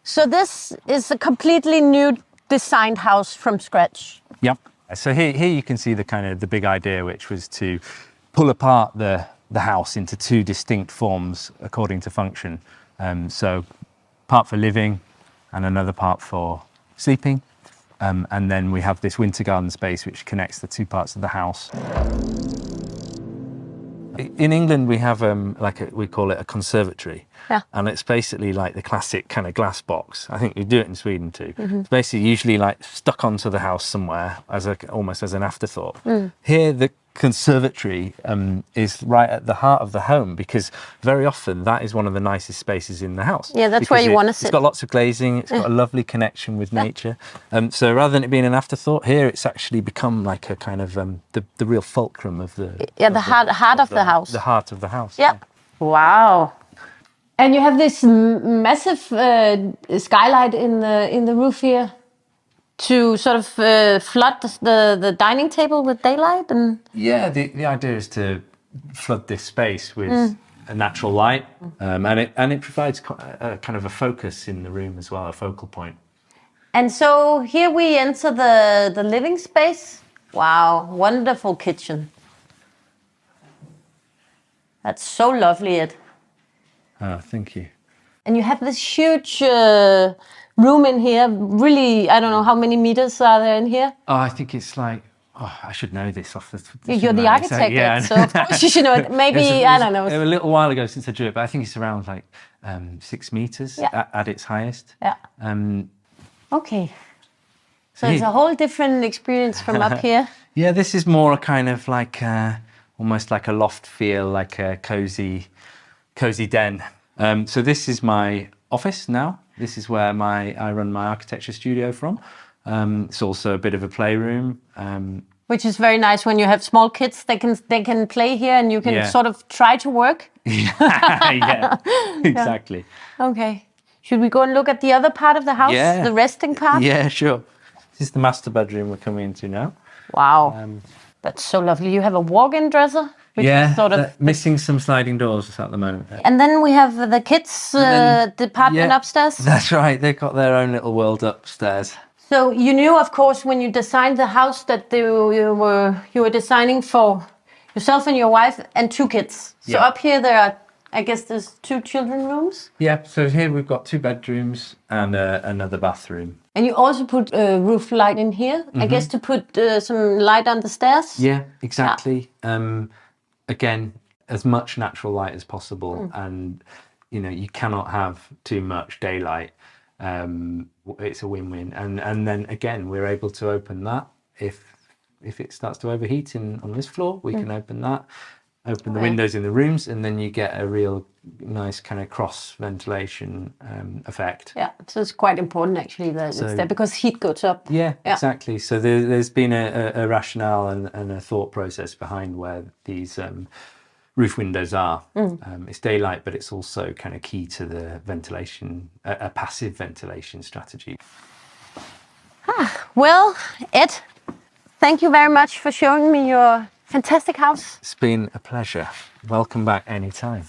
So this is a completely new designed house from scratch. Yep. So here you can see the big idea, which was to pull apart the house into two distinct forms according to function. So part for living and another part for sleeping. And then we have this winter garden space which connects the two parts of the house. In England, we have we call it a conservatory, and it's basically like the classic kind of glass box. I think we do it in Sweden too. It's basically usually like stuck onto the house somewhere as almost as an afterthought. Here, the conservatory is right at the heart of the home, because very often that is one of the nicest spaces in the house. Yeah, that's where you want to sit. It's got lots of glazing. It's got a lovely connection with nature. So rather than it being an afterthought, here it's actually become like a kind of the real fulcrum of the heart of the house. The heart of the house. Yeah. Wow. And you have this massive skylight in the roof here to sort of flood the dining table with daylight. And yeah, the idea is to flood this space with a natural light, and it provides a kind of a focus in the room as well, a focal point. And so here we enter the living space. Wow, wonderful kitchen. That's so lovely, Ed. Oh, thank you. And you have this huge room in here. Really, I don't know how many meters are there in here. Oh, I think it's like, I should know this off the... You're the architect, yeah. So of course you should know it. Maybe, I don't know. A little while ago since I drew it, but I think it's around like 6 meters at its highest. Yeah. Okay. So it's a whole different experience from up here. Yeah, this is more a kind of like, almost like a loft feel, like a cozy den. So this is my office now. This is where I run my architecture studio from. It's also a bit of a playroom. Which is very nice when you have small kids. They can play here and you can sort of try to work. Yeah, exactly. Yeah. Okay. Should we go and look at the other part of the house? Yeah. The resting part? Yeah, sure. This is the master bedroom we're coming into now. Wow. That's so lovely. You have a walk-in dresser? Which is sort of missing some sliding doors at the moment. And then we have the kids' department upstairs? That's right. They've got their own little world upstairs. So you knew, of course, when you designed the house that you were designing for yourself and your wife and 2 kids. So up here there are, I guess there's 2 children rooms? Yeah, so here we've got 2 bedrooms and another bathroom. And you also put a roof light in here, I guess, to put some light on the stairs? Yeah, exactly. Yeah. Again, as much natural light as possible, and you cannot have too much daylight. It's a win-win, and then again we're able to open that if it starts to overheat on this floor, we can open that, open the windows in the rooms, and then you get a real nice kind of cross ventilation effect. Yeah, so it's quite important actually that it's there, because heat goes up. Yeah, exactly. So there's been a rationale and a thought process behind where these roof windows are. It's daylight, but it's also kind of key to the ventilation, a passive ventilation strategy. Well, Ed, thank you very much for showing me your fantastic house. It's been a pleasure. Welcome back anytime.